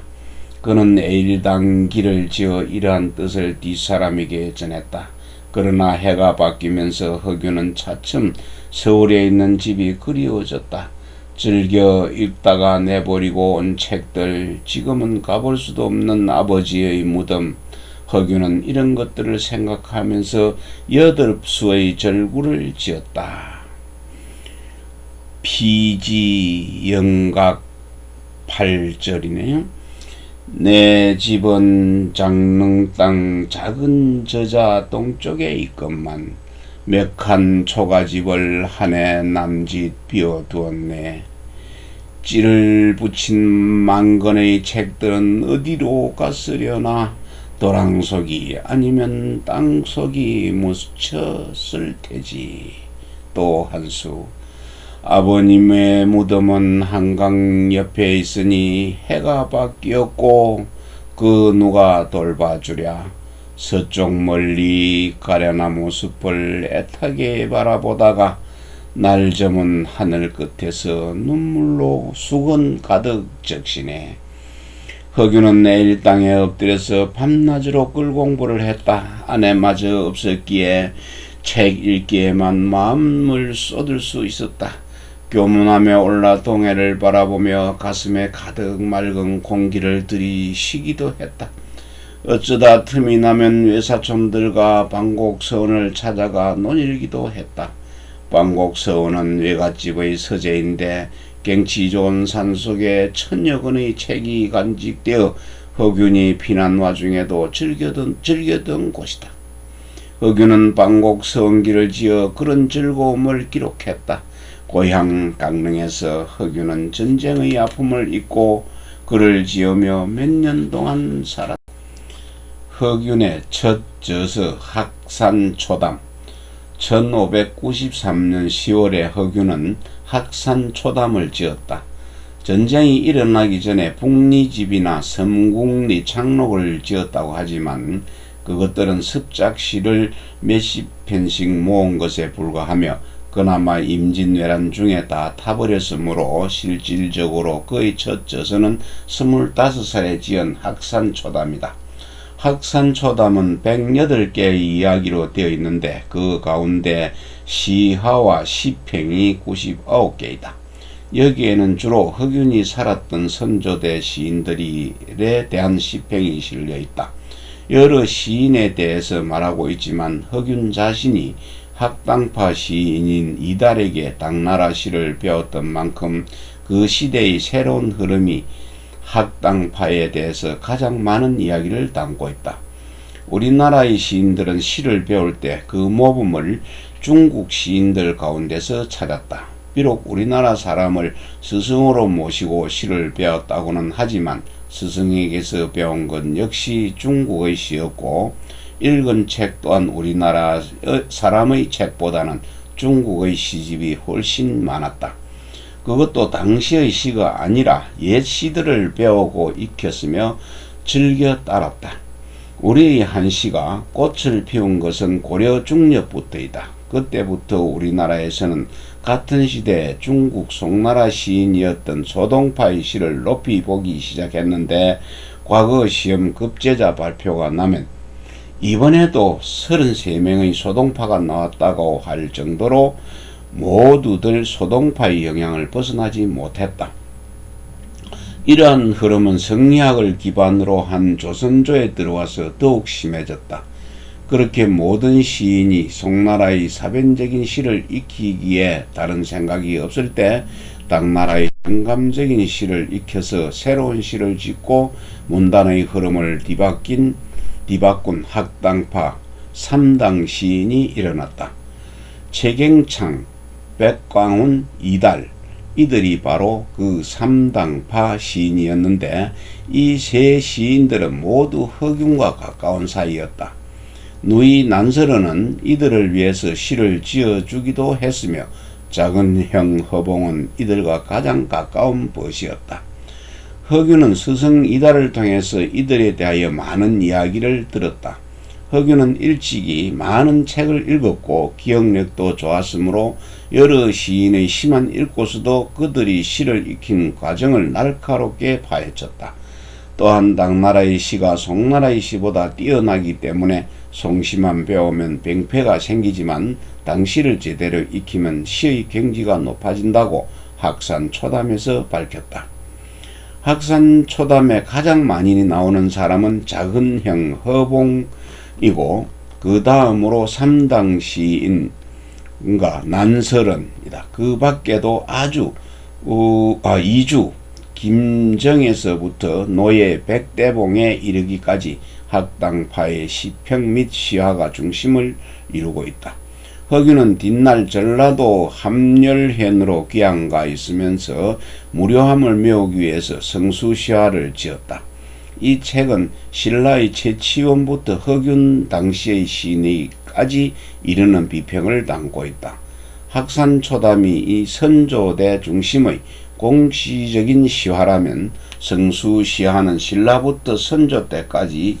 그는 에일 땅 길을 지어 이러한 뜻을 뒷사람에게 전했다. 그러나 해가 바뀌면서 허균은 차츰 서울에 있는 집이 그리워졌다. 즐겨 읽다가 내버리고 온 책들, 지금은 가볼 수도 없는 아버지의 무덤, 허균은 이런 것들을 생각하면서 8수의 절구를 지었다. 피지 영각 8절이네요. 내 집은 장릉 땅 작은 저자 동쪽에 있건만 몇 칸 초가집을 한 해 남짓 비워두었네. 찌를 붙인 만건의 책들은 어디로 갔으려나. 도랑속이 아니면 땅속이 묻혔을 테지. 또 한수. 아버님의 무덤은 한강 옆에 있으니 해가 바뀌었고 그 누가 돌봐주랴. 서쪽 멀리 가려나무 숲을 애타게 바라보다가 날 저문 하늘 끝에서 눈물로 수건 가득 적시네. 허균은 내일 땅에 엎드려서 밤낮으로 글공부를 했다. 아내마저 없었기에 책 읽기에만 마음을 쏟을 수 있었다. 교문함에 올라 동해를 바라보며 가슴에 가득 맑은 공기를 들이쉬기도 했다. 어쩌다 틈이 나면 외사촌들과 방곡서원을 찾아가 논일기도 했다. 방곡서원은 외갓집의 서재인데 경치 좋은 산속에 천여 권의 책이 간직되어 허균이 피난 와중에도 즐겨던 곳이다. 허균은 방곡서원기를 지어 그런 즐거움을 기록했다. 고향 강릉에서 허균은 전쟁의 아픔을 잊고 글을 지으며 몇 년 동안 살았다. 허균의 첫 저서 학산초담. 1593년 10월에 허균은 학산초담을 지었다. 전쟁이 일어나기 전에 북리집이나 섬궁리 창록을 지었다고 하지만 그것들은 습작시를 몇십 편씩 모은 것에 불과하며 그나마 임진왜란 중에 다 타버렸으므로 실질적으로 그의 첫 저서는 25살에 지은 학산초담이다. 학산초담은 108개의 이야기로 되어 있는데 그 가운데 시하와 시평이 99개이다. 여기에는 주로 허균이 살았던 선조대 시인들에 대한 시평이 실려 있다. 여러 시인에 대해서 말하고 있지만 허균 자신이 학당파 시인인 이달에게 당나라 시를 배웠던 만큼 그 시대의 새로운 흐름이 학당파에 대해서 가장 많은 이야기를 담고 있다. 우리나라의 시인들은 시를 배울 때 그 모범을 중국 시인들 가운데서 찾았다. 비록 우리나라 사람을 스승으로 모시고 시를 배웠다고는 하지만 스승에게서 배운 건 역시 중국의 시였고 읽은 책 또한 우리나라 사람의 책보다는 중국의 시집이 훨씬 많았다. 그것도 당시의 시가 아니라 옛 시들을 배우고 익혔으며 즐겨 따랐다. 우리의 한시가 꽃을 피운 것은 고려 중엽부터이다. 그때부터 우리나라에서는 같은 시대에 중국 송나라 시인이었던 소동파의 시를 높이 보기 시작했는데 과거 시험 급제자 발표가 나면 이번에도 33명의 소동파가 나왔다고 할 정도로 모두들 소동파의 영향을 벗어나지 못했다. 이러한 흐름은 성리학을 기반으로 한 조선조에 들어와서 더욱 심해졌다. 그렇게 모든 시인이 송나라의 사변적인 시를 익히기에 다른 생각이 없을 때 당나라의 정감적인 시를 익혀서 새로운 시를 짓고 문단의 흐름을 뒤바꾼 학당파 3당 시인이 일어났다. 최경창, 백광훈, 이달 이들이 바로 그 3당파 시인이었는데 이 세 시인들은 모두 허균과 가까운 사이였다. 누이 난설어는 이들을 위해서 시를 지어주기도 했으며 작은 형 허봉은 이들과 가장 가까운 벗이었다. 허균은 스승 이달을 통해서 이들에 대하여 많은 이야기를 들었다. 허균은 일찍이 많은 책을 읽었고 기억력도 좋았으므로 여러 시인의 시만 읽고서도 그들이 시를 익힌 과정을 날카롭게 파헤쳤다. 또한 당나라의 시가 송나라의 시보다 뛰어나기 때문에 송시만 배우면 병폐가 생기지만 당시를 제대로 익히면 시의 경지가 높아진다고 학산초담에서 밝혔다. 학산초담에 가장 많이 나오는 사람은 작은 형 허봉이고 그 다음으로 3당 시인과 난설은이다. 그 밖에도 이주 김정에서부터 노예 백대봉에 이르기까지 학당파의 시평 및 시화가 중심을 이루고 있다. 허균은 뒷날 전라도 함렬현으로 귀양가 있으면서 무료함을 메우기 위해서 성수시화를 지었다. 이 책은 신라의 최치원부터 허균 당시의 시인에까지 이르는 비평을 담고 있다. 학산초담이 이 선조대 중심의 공시적인 시화라면 성수시화는 신라부터 선조 때까지의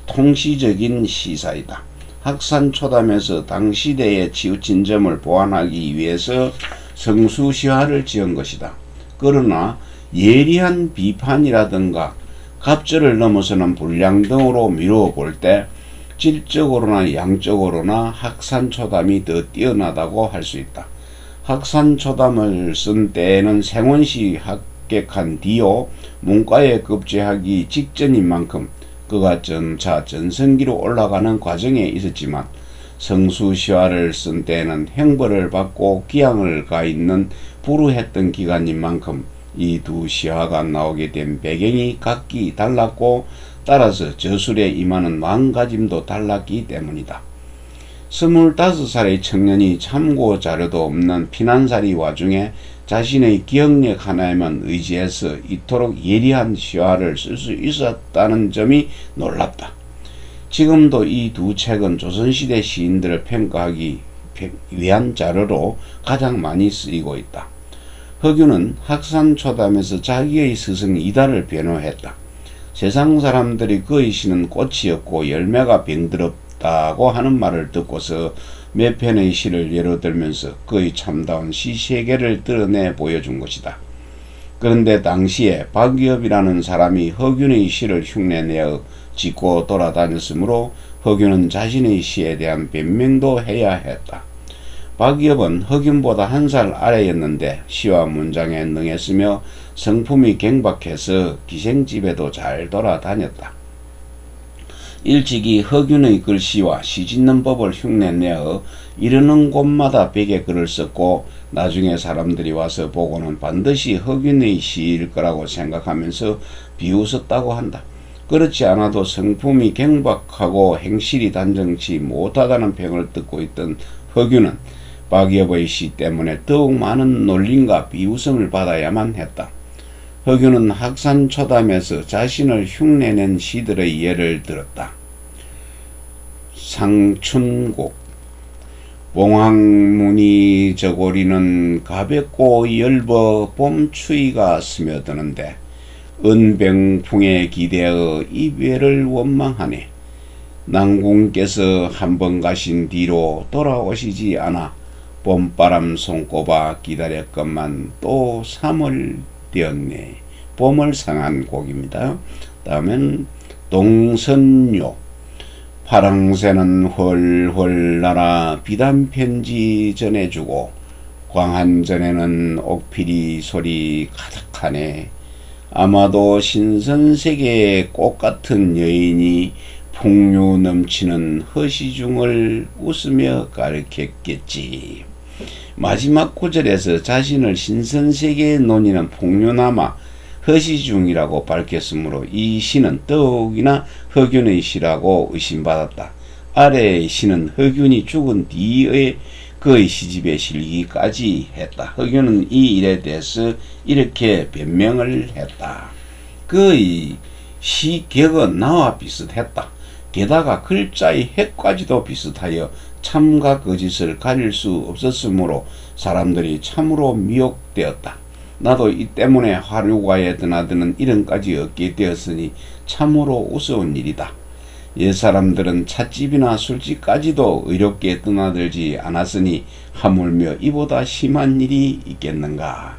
통시적인 시사이다. 학산초담에서 당시대에 치우친 점을 보완하기 위해서 성수시화를 지은 것이다. 그러나 예리한 비판이라든가 갑절을 넘어서는 분량 등으로 미루어 볼 때 질적으로나 양적으로나 학산초담이 더 뛰어나다고 할 수 있다. 학산초담을 쓴 때에는 생원시 합격한 뒤요 문과에 급제하기 직전인 만큼 그가 점차 전성기로 올라가는 과정에 있었지만 성수시화를 쓴 때에는 형벌을 받고 기양을 가 있는 불우했던 기간인 만큼 이 두 시화가 나오게 된 배경이 각기 달랐고 따라서 저술에 임하는 마음가짐도 달랐기 때문이다. 25살의 청년이 참고 자료도 없는 피난살이 와중에 자신의 기억력 하나에만 의지해서 이토록 예리한 시화를 쓸 수 있었다는 점이 놀랍다. 지금도 이 두 책은 조선시대 시인들을 평가하기 위한 자료로 가장 많이 쓰이고 있다. 허균은 학산초담에서 자기의 스승 이다를 변호했다. 세상 사람들이 그의 시는 꽃이었고 열매가 병들었다고 하는 말을 듣고서 몇 편의 시를 예로 들면서 그의 참다운 시 세계를 드러내 보여준 것이다. 그런데 당시에 박이업이라는 사람이 허균의 시를 흉내내어 짓고 돌아다녔으므로 허균은 자신의 시에 대한 변명도 해야 했다. 박이업은 허균보다 한 살 아래였는데 시와 문장에 능했으며 성품이 경박해서 기생집에도 잘 돌아다녔다. 일찍이 허균의 글씨와 시짓는 법을 흉내내어 이르는 곳마다 벽에 글을 썼고 나중에 사람들이 와서 보고는 반드시 허균의 시일 거라고 생각하면서 비웃었다고 한다. 그렇지 않아도 성품이 경박하고 행실이 단정치 못하다는 평을 듣고 있던 허균은 박이업의 시 때문에 더욱 많은 놀림과 비웃음을 받아야만 했다. 허균은 학산초담에서 자신을 흉내낸 시들의 예를 들었다. 상춘곡. 봉황문이 저고리는 가볍고 엷어 봄추위가 스며드는데 은병풍에 기대어 이별을 원망하네. 낭군께서 한번 가신 뒤로 돌아오시지 않아 봄바람 손꼽아 기다렸건만 또 3월 되었네. 봄을 상한 곡입니다. 다음엔 동선요. 파랑새는 훨훨 날아 비단편지 전해주고 광한전에는 옥피리 소리 가득하네. 아마도 신선세계의 꽃같은 여인이 풍류 넘치는 허시중을 웃으며 가르쳤겠지. 마지막 구절에서 자신을 신선세계에 논이는 풍류나마 허시중이라고 밝혔으므로 이 시는 더욱이나 허균의 시라고 의심받았다. 아래의 시는 허균이 죽은 뒤에 그의 시집에 실기까지 했다. 허균은 이 일에 대해서 이렇게 변명을 했다. 그의 시격은 나와 비슷했다. 게다가 글자의 핵까지도 비슷하여 참과 거짓을 가릴 수 없었으므로 사람들이 참으로 미혹되었다. 나도 이 때문에 화류가에 드나드는 이름까지 얻게 되었으니 참으로 우스운 일이다. 옛사람들은 찻집이나 술집까지도 의롭게 드나들지 않았으니 하물며 이보다 심한 일이 있겠는가.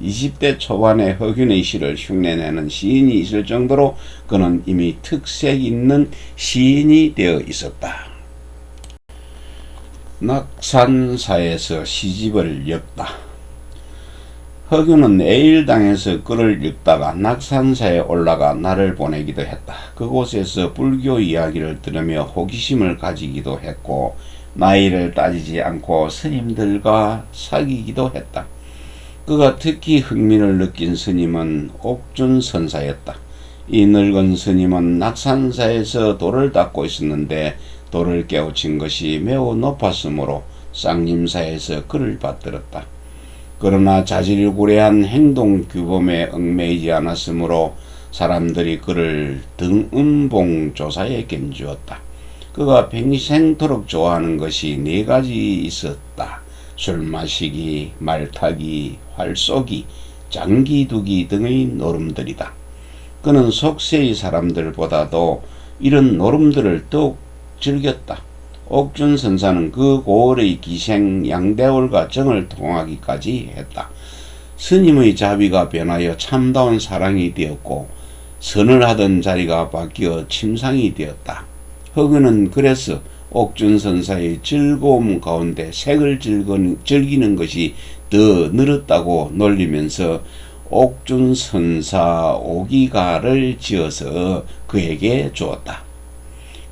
20대 초반에 허균의 시를 흉내내는 시인이 있을 정도로 그는 이미 특색 있는 시인이 되어 있었다. 낙산사에서 시집을 읽다. 허균은 에일당에서 글을 읽다가 낙산사에 올라가 날을 보내기도 했다. 그곳에서 불교 이야기를 들으며 호기심을 가지기도 했고 나이를 따지지 않고 스님들과 사귀기도 했다. 그가 특히 흥미를 느낀 스님은 옥준선사였다. 이 늙은 스님은 낙산사에서 돌을 닦고 있었는데 돌을 깨우친 것이 매우 높았으므로 쌍림사에서 그를 받들었다. 그러나 자질구레한 행동규범에 얽매이지 않았으므로 사람들이 그를 등음봉조사에 견주었다. 그가 평생토록 좋아하는 것이 4가지 있었다. 술 마시기, 말타기, 활 쏘기, 장기 두기 등의 노름들이다. 그는 속세의 사람들보다도 이런 노름들을 더욱 즐겼다. 옥준선사는 그 고을의 기생 양대월과 정을 통하기까지 했다. 스님의 자비가 변하여 참다운 사랑이 되었고 선을 하던 자리가 바뀌어 침상이 되었다. 허균은 그래서 옥준선사의 즐거움 가운데 색을 즐기는 것이 더 늘었다고 놀리면서 옥준선사 오기가를 지어서 그에게 주었다.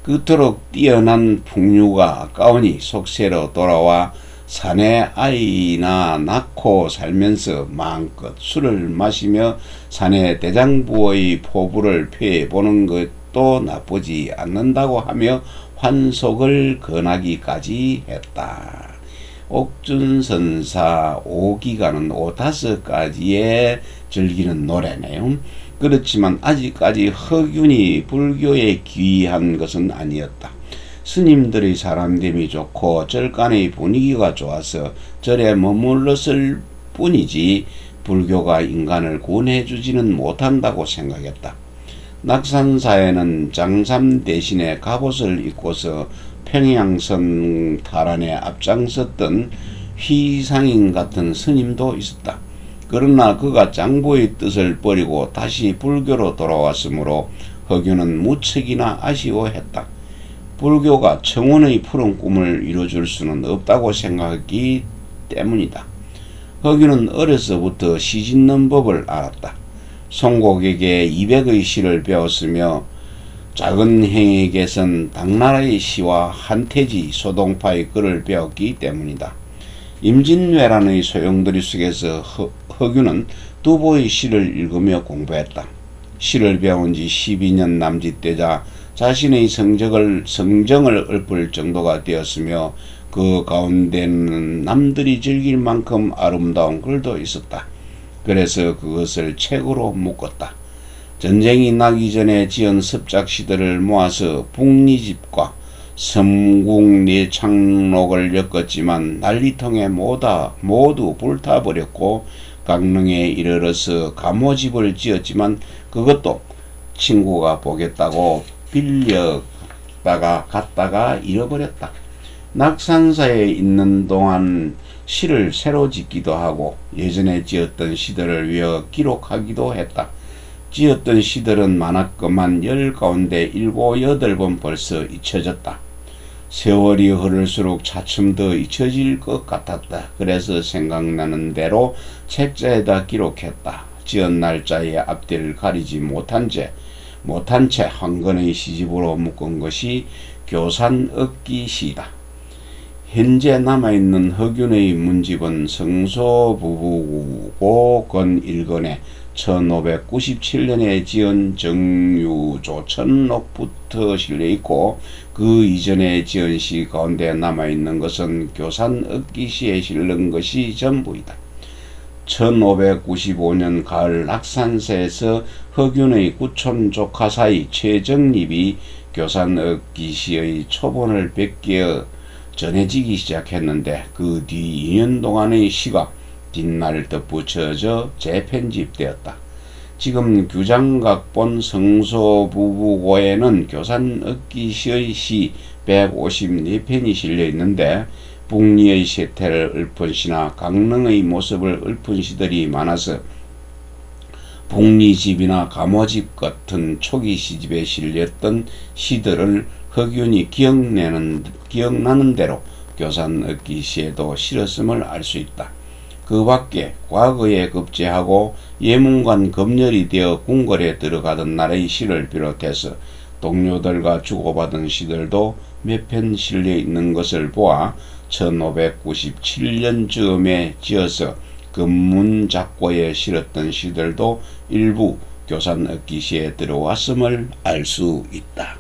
그토록 뛰어난 풍류가 아까우니 속세로 돌아와 산에 아이나 낳고 살면서 마음껏 술을 마시며 산의 대장부의 포부를 펴보는 것도 나쁘지 않는다고 하며 환속을 권하기까지 했다. 옥준선사 오기가는 5~5가지의 즐기는 노래네요. 그렇지만 아직까지 허균이 불교에 귀한 것은 아니었다. 스님들의 사람됨이 좋고 절간의 분위기가 좋아서 절에 머물렀을 뿐이지 불교가 인간을 구원해주지는 못한다고 생각했다. 낙산사에는 장삼 대신에 갑옷을 입고서 평양선 탈환에 앞장섰던 휘상인 같은 스님도 있었다. 그러나 그가 장부의 뜻을 버리고 다시 불교로 돌아왔으므로 허균은 무척이나 아쉬워했다. 불교가 청혼의 푸른 꿈을 이루어줄 수는 없다고 생각했기 때문이다. 허균은 어려서부터 시 짓는 법을 알았다. 송곡에게 200의 시를 배웠으며 작은 행에게선 당나라의 시와 한태지, 소동파의 글을 배웠기 때문이다. 임진왜란의 소용돌이 속에서 허균은 두보의 시를 읽으며 공부했다. 시를 배운 지 12년 남짓되자 자신의 성정을 읊을 정도가 되었으며 그 가운데는 남들이 즐길 만큼 아름다운 글도 있었다. 그래서 그것을 책으로 묶었다. 전쟁이 나기 전에 지은 습작시들을 모아서 북리집과 섬국내창록을 엮었지만 난리통에 모두 불타버렸고 강릉에 이르러서 감호집을 지었지만 그것도 친구가 보겠다고 빌렸다가 갔다가 잃어버렸다. 낙산사에 있는 동안 시를 새로 짓기도 하고 예전에 지었던 시들을 외워 기록하기도 했다. 지었던 시들은 많았건만 10 가운데 7, 8번 벌써 잊혀졌다. 세월이 흐를수록 차츰 더 잊혀질 것 같았다. 그래서 생각나는 대로 책자에다 기록했다. 지은 날짜의 앞뒤를 가리지 못한 채 한 권의 시집으로 묶은 것이 교산억기시다. 현재 남아있는 허균의 문집은 성소부부고 건 1권에 1597년에 지은 정유조천록부터 실려있고 그 이전에 지은 시 가운데 남아있는 것은 교산억기시에 실린 것이 전부이다. 1595년 가을 낙산사에서 허균의 구촌 조카 사이 최정립이 교산억기시의 초본을 베껴 전해지기 시작했는데 그 뒤 2년 동안의 시가 뒷날 덧붙여져 재편집되었다. 지금 규장각본 성소부부고에는 교산억기시의 시 154편이 실려있는데 북리의 세태를 읊은 시나 강릉의 모습을 읊은 시들이 많아서 북리집이나 감호집 같은 초기 시집에 실렸던 시들을 허균이 기억나는 대로 교산억기시에도 실었음을 알 수 있다. 그 밖에 과거에 급제하고 예문관 검열이 되어 궁궐에 들어가던 날의 시를 비롯해서 동료들과 주고받은 시들도 몇 편 실려 있는 것을 보아 1597년 즈음에 지어서 금문작고에 실었던 시들도 일부 교산억기시에 들어왔음을 알 수 있다.